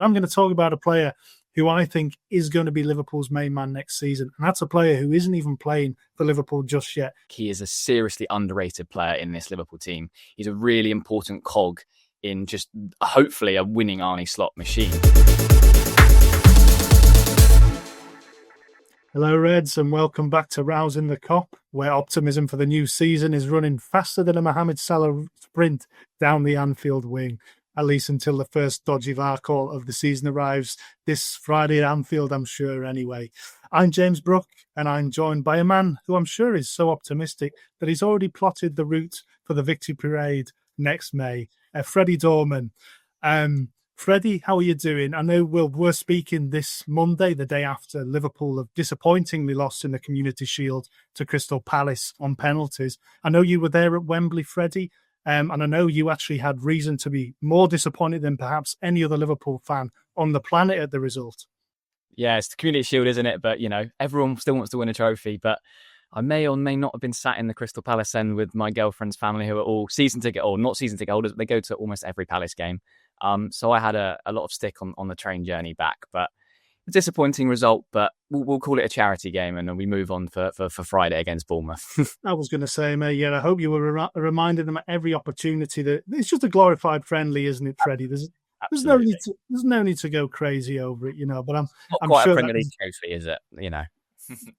I'm going to talk about a player who I think is going to be Liverpool's main man next season. And that's a player who isn't even playing for Liverpool just yet. He is a seriously underrated player in this Liverpool team. He's a really important cog in just hopefully a winning Arne slot machine. Hello, Reds, and welcome back to Rousing the Cop, where optimism for the new season is running faster than a Mohamed Salah sprint down the Anfield wing, at least until the first dodgy VAR call of the season arrives this Friday at Anfield, I'm sure, anyway. I'm James Brooke, and I'm joined by a man who I'm sure is so optimistic that he's already plotted the route for the victory parade next May, Freddie Dorman. Freddie, how are you doing? I know we're speaking this Monday, the day after Liverpool have disappointingly lost in the Community Shield to Crystal Palace on penalties. I know you were there at Wembley, Freddie, and I know you actually had reason to be more disappointed than perhaps any other Liverpool fan on the planet at the result. Yeah, it's the Community Shield, isn't it? But, everyone still wants to win a trophy, but I may or may not have been sat in the Crystal Palace end with my girlfriend's family who are all season ticket, or not season ticket holders, but they go to almost every Palace game. So I had a lot of stick on the train journey back, but a disappointing result, but we'll call it a charity game and then we move on for Friday against Bournemouth. I was going to say, mate, yeah, I hope you were reminding them at every opportunity that it's just a glorified friendly, isn't it, Freddie? There's no need to go crazy over it, but I'm quite sure a Premier League trophy, is it?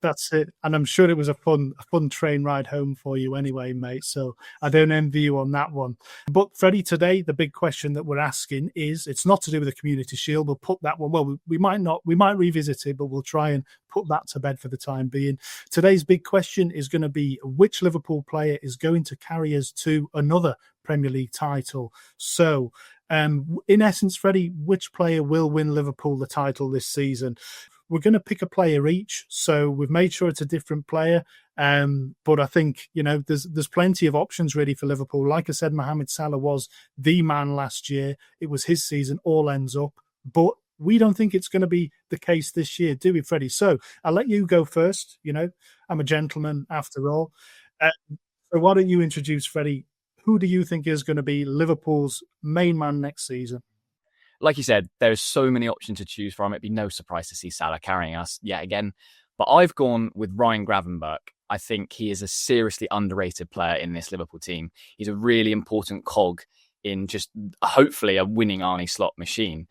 That's it. And I'm sure it was a fun train ride home for you anyway, mate. So I don't envy you on that one. But Freddie, today, the big question that we're asking is, it's not to do with the Community Shield. We'll put that one, well, we might revisit it, but we'll try and put that to bed for the time being. Today's big question is going to be, which Liverpool player is going to carry us to another Premier League title? So, in essence, Freddie, which player will win Liverpool the title this season? We're going to pick a player each, so we've made sure it's a different player. But I think, there's plenty of options really for Liverpool. Like I said, Mohamed Salah was the man last year. It was his season, all ends up. But we don't think it's going to be the case this year, do we, Freddie? So I'll let you go first. I'm a gentleman after all. So why don't you introduce, Freddie, who do you think is going to be Liverpool's main man next season? Like you said, there's so many options to choose from. It'd be no surprise to see Salah carrying us yet again. But I've gone with Ryan Gravenberch. I think he is a seriously underrated player in this Liverpool team. He's a really important cog in just hopefully a winning Arne slot machine.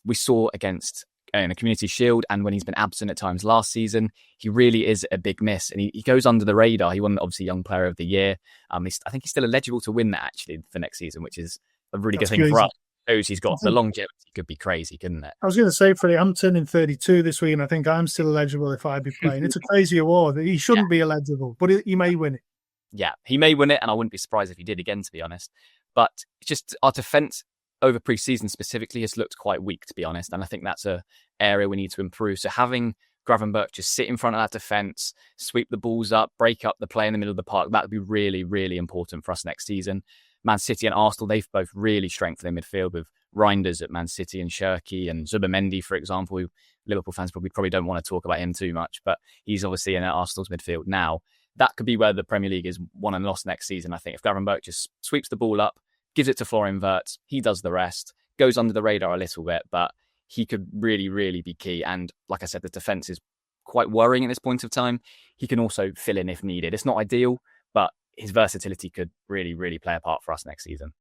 We saw against in a Community Shield, and when he's been absent at times last season, he really is a big miss. And he goes under the radar. He won, obviously, Young Player of the Year. I think he's still eligible to win that, actually, for next season, which is a really good thing for us. Shows he's got the longevity could be crazy, couldn't it? I was going to say, Freddie, I'm turning 32 this week, and I think I'm still eligible if I be playing. It's a crazy award. He shouldn't be eligible, but he may win it. Yeah, he may win it, and I wouldn't be surprised if he did again, to be honest. But just our defence over pre-season specifically has looked quite weak, to be honest, and I think that's an area we need to improve. So having Gravenberch just sit in front of that defence, sweep the balls up, break up the play in the middle of the park, that would be really, really important for us next season. Man City and Arsenal, they've both really strengthened their midfield with Reinders at Man City and Shirky and Zubimendi, for example, who Liverpool fans probably don't want to talk about him too much, but he's obviously in Arsenal's midfield now. That could be where the Premier League is won and lost next season, I think. If Gravenberch just sweeps the ball up, gives it to Florian Wirtz, he does the rest, goes under the radar a little bit, but he could really, really be key. And like I said, the defence is quite worrying at this point of time. He can also fill in if needed. It's not ideal, but his versatility could really, really play a part for us next season.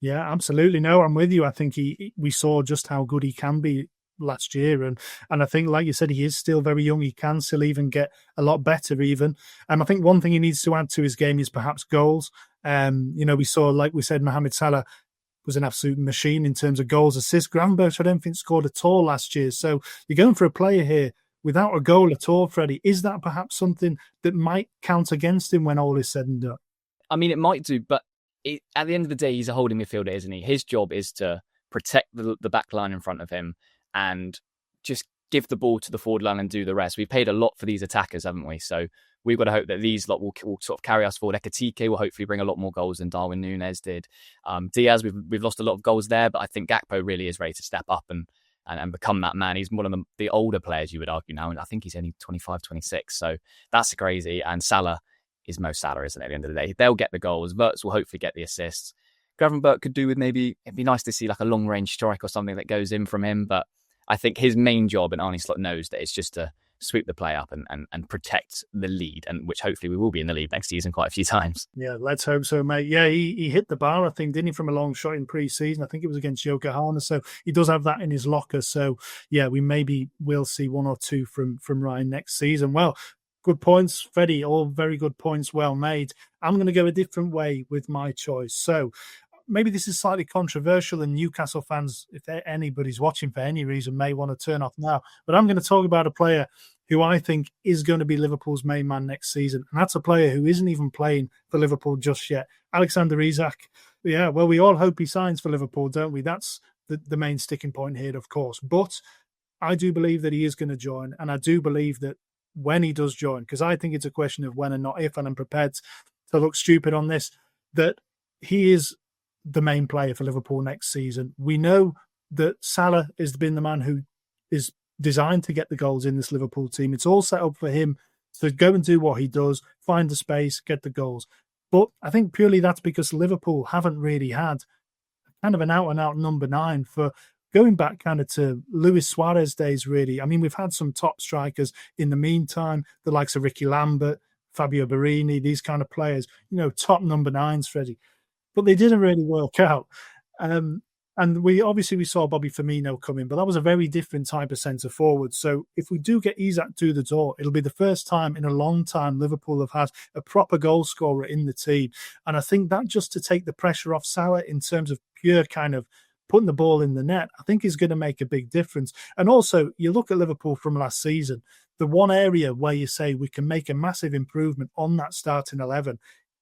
Yeah, absolutely. No, I'm with you. I think we saw just how good he can be last year. And I think, like you said, he is still very young. He can still even get a lot better even. I think one thing he needs to add to his game is perhaps goals. We saw, like we said, Mohamed Salah was an absolute machine in terms of goals, assists. Gravenberch, I don't think, scored at all last year. So you're going for a player here without a goal at all, Freddie. Is that perhaps something that might count against him when all is said and done? I mean, it might do, but at the end of the day, he's a holding midfielder, isn't he? His job is to protect the back line in front of him and just give the ball to the forward line and do the rest. We've paid a lot for these attackers, haven't we? So we've got to hope that these lot will sort of carry us forward. Ekitike will hopefully bring a lot more goals than Darwin Núñez did. Diaz, we've lost a lot of goals there, but I think Gakpo really is ready to step up and become that man. He's one of the older players, you would argue now, and I think he's only 25, 26. So that's crazy. And Salah is Mo Salah, isn't it, at the end of the day? They'll get the goals. Wirtz will hopefully get the assists. Gravenberch could do with maybe, it'd be nice to see like a long range strike or something that goes in from him. But I think his main job, and Arne Slot knows that, it's just to sweep the play up and protect the lead, and which hopefully we will be in the lead next season quite a few times. Yeah, let's hope so, mate. Yeah, he hit the bar, I think, didn't he, from a long shot in pre-season? I think it was against Yokohama, so he does have that in his locker. So, yeah, we maybe will see one or two from Ryan next season. Well, good points, Freddie. All very good points, well made. I'm going to go a different way with my choice. So, maybe this is slightly controversial, and Newcastle fans, if anybody's watching for any reason, may want to turn off now. But I'm going to talk about a player who I think is going to be Liverpool's main man next season. And that's a player who isn't even playing for Liverpool just yet. Alexander Isak. Yeah, well, we all hope he signs for Liverpool, don't we? That's the main sticking point here, of course. But I do believe that he is going to join. And I do believe that when he does join, because I think it's a question of when and not if, and I'm prepared to look stupid on this, that he is the main player for Liverpool next season. We know that Salah has been the man who is designed to get the goals in this Liverpool team. It's all set up for him to go and do what he does, find the space, get the goals. But I think purely that's because Liverpool haven't really had kind of an out-and-out number 9 for going back kind of to Luis Suarez days, really. I mean, we've had some top strikers in the meantime, the likes of Ricky Lambert, Fabio Barini, these kind of players, top number 9s, Freddie. But they didn't really work out. And we saw Bobby Firmino come in, but that was a very different type of centre forward. So if we do get Isak through the door, it'll be the first time in a long time Liverpool have had a proper goal scorer in the team. And I think that just to take the pressure off Salah in terms of pure kind of putting the ball in the net, I think is going to make a big difference. And also, you look at Liverpool from last season, the one area where you say we can make a massive improvement on that starting 11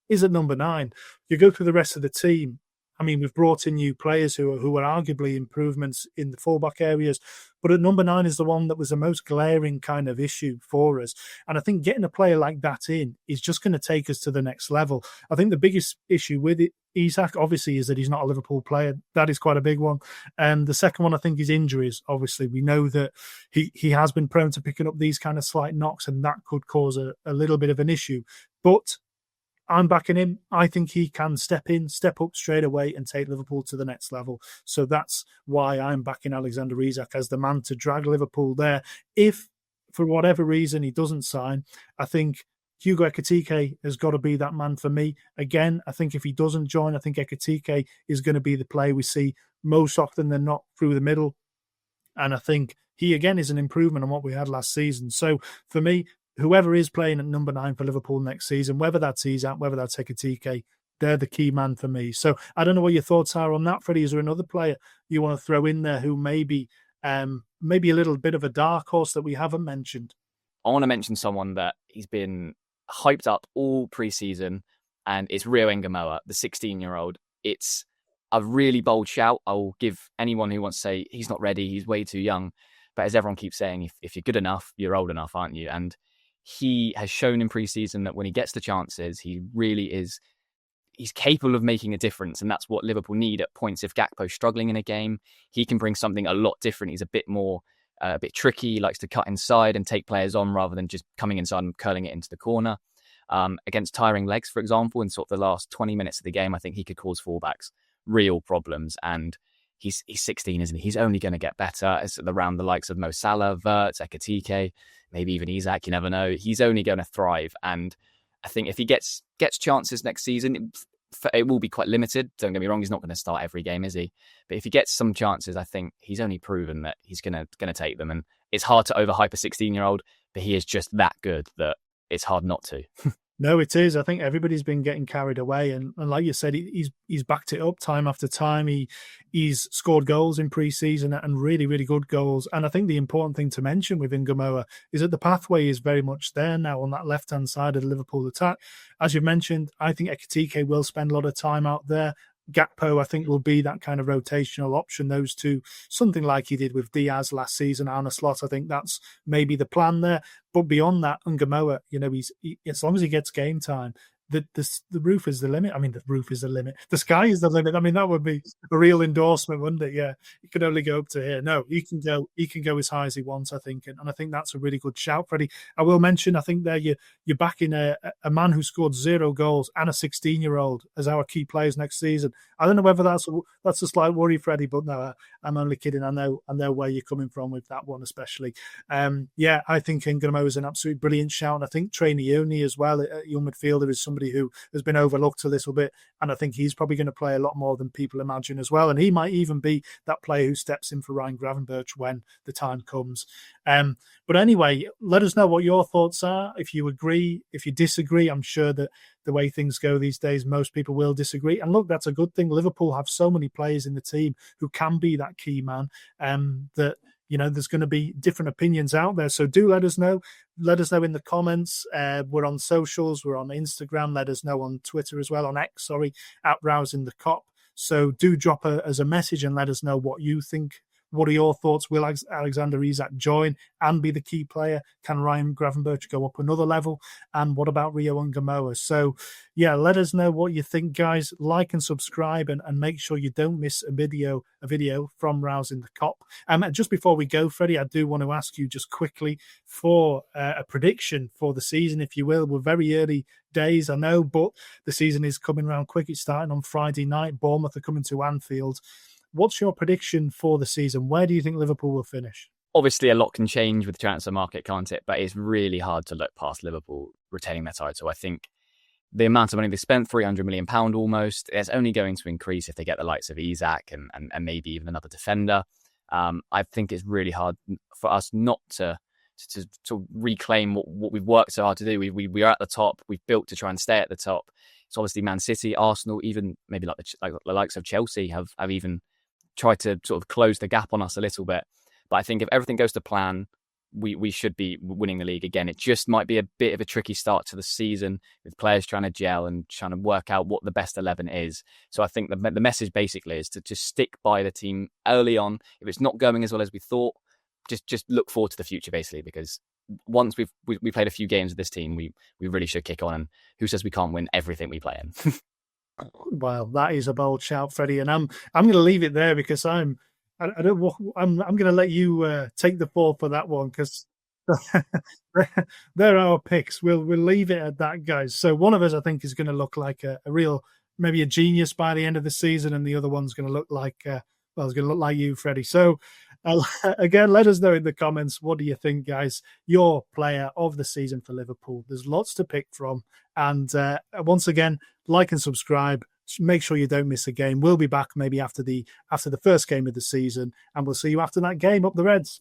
is at number 9. You go through the rest of the team. I mean, we've brought in new players who are arguably improvements in the fullback areas, but at number 9 is the one that was the most glaring kind of issue for us. And I think getting a player like that in is just going to take us to the next level. I think the biggest issue with Isak, obviously, is that he's not a Liverpool player. That is quite a big one. And the second one, I think, is injuries. Obviously, we know that he has been prone to picking up these kind of slight knocks, and that could cause a little bit of an issue. But I'm backing him. I think he can step up straight away and take Liverpool to the next level. So that's why I'm backing Alexander Isak as the man to drag Liverpool there. If, for whatever reason, he doesn't sign, I think Hugo Ekitike has got to be that man for me. Again, I think if he doesn't join, I think Ekitike is going to be the player we see most often than not through the middle. And I think he, again, is an improvement on what we had last season. So for me, whoever is playing at number 9 for Liverpool next season, whether that's Isak, whether that's Ekitike, they're the key man for me. So I don't know what your thoughts are on that, Freddie. Is there another player you want to throw in there who maybe a little bit of a dark horse that we haven't mentioned? I want to mention someone that he's been hyped up all pre-season, and it's Rio Ngamoa, the 16-year-old. It's a really bold shout. I will give anyone who wants to say he's not ready, he's way too young. But as everyone keeps saying, if you're good enough, you're old enough, aren't you? And he has shown in pre-season that when he gets the chances, he really is, he's capable of making a difference. And that's what Liverpool need at points. If Gakpo's struggling in a game, he can bring something a lot different. He's a bit tricky. He likes to cut inside and take players on rather than just coming inside and curling it into the corner. Against tiring legs, for example, in sort of the last 20 minutes of the game, I think he could cause fullbacks real problems. And he's 16, isn't he? He's only going to get better. It's around the likes of Mo Salah, Wirtz, Ekitike, maybe even Isak, you never know. He's only going to thrive. And I think if he gets chances next season, it will be quite limited. Don't get me wrong, he's not going to start every game, is he? But if he gets some chances, I think he's only proven that he's going to take them. And it's hard to overhype a 16-year-old, but he is just that good that it's hard not to. No, it is. I think everybody's been getting carried away. And like you said, he's backed it up time after time. He's scored goals in pre-season and really, really good goals. And I think the important thing to mention with Ngamoa is that the pathway is very much there now on that left-hand side of the Liverpool attack. As you've mentioned, I think Ekitike will spend a lot of time out there. Gakpo, I think, will be that kind of rotational option. Those two, something like he did with Diaz last season, Arne Slot. I think that's maybe the plan there. But beyond that, Ngamoa, he's as long as he gets game time, the roof is the limit. I mean, the roof is the limit. The sky is the limit. I mean, that would be a real endorsement, wouldn't it? Yeah, he could only go up to here. No, he can go. He can go as high as he wants, I think, and I think that's a really good shout, Freddie. I will mention, I think there you're backing a man who scored 0 goals and a 16-year-old as our key players next season. I don't know whether that's a slight worry, Freddie, but no, I'm only kidding. I know where you're coming from with that one, especially. Yeah, I think Ngamo is an absolute brilliant shout, and I think Trey Nioni as well, a young midfielder, is somebody who has been overlooked a little bit, and I think he's probably going to play a lot more than people imagine as well, and he might even be that player who steps in for Ryan Gravenberch when the time comes. But anyway, let us know what your thoughts are. If you agree, if you disagree, I'm sure that the way things go these days, most people will disagree. And look, that's a good thing. Liverpool have so many players in the team who can be that key man, that, you know, there's going to be different opinions out there. So do let us know. Let us know in the comments. We're on socials. We're on Instagram. Let us know on Twitter as well, on X, at Rousing the Cop. So do drop us a message and let us know what you think. What are your thoughts? Will Alexander Isak join and be the key player? Can Ryan Gravenberch go up another level? And what about Rio and Gamoa? So, yeah, let us know what you think, guys. Like and subscribe, and make sure you don't miss a video from Rousing the Cop. Just before we go, Freddie, I do want to ask you just quickly for a prediction for the season, if you will. We're very early days, I know, but the season is coming around quick. It's starting on Friday night. Bournemouth are coming to Anfield. What's your prediction for the season? Where do you think Liverpool will finish? Obviously, a lot can change with the transfer market, can't it? But it's really hard to look past Liverpool retaining their title. I think the amount of money they spent, £300 million almost, it's only going to increase if they get the likes of Isak and maybe even another defender. I think it's really hard for us not to reclaim what we've worked so hard to do. We are at the top. We've built to try and stay at the top. It's obviously Man City, Arsenal, even maybe like the likes of Chelsea have even tried to sort of close the gap on us a little bit. But I think if everything goes to plan, we should be winning the league again. It just might be a bit of a tricky start to the season with players trying to gel and trying to work out what the best 11 is. So I think the message basically is to just stick by the team early on. If it's not going as well as we thought, just look forward to the future, basically, because once we played a few games with this team, we really should kick on. And who says we can't win everything we play in? Well, that is a bold shout, Freddie, and I'm going to leave it there because I'm going to let you take the fall for that one, because they're our picks. We'll leave it at that, guys. So one of us, I think, is going to look like a real, maybe a genius by the end of the season, and the other one's going to look like it's going to look like you, Freddie. So again, let us know in the comments, what do you think, guys? Your player of the season for Liverpool. There's lots to pick from, and once again, like and subscribe. Make sure you don't miss a game. We'll be back maybe after the first game of the season, and we'll see you after that game up the Reds.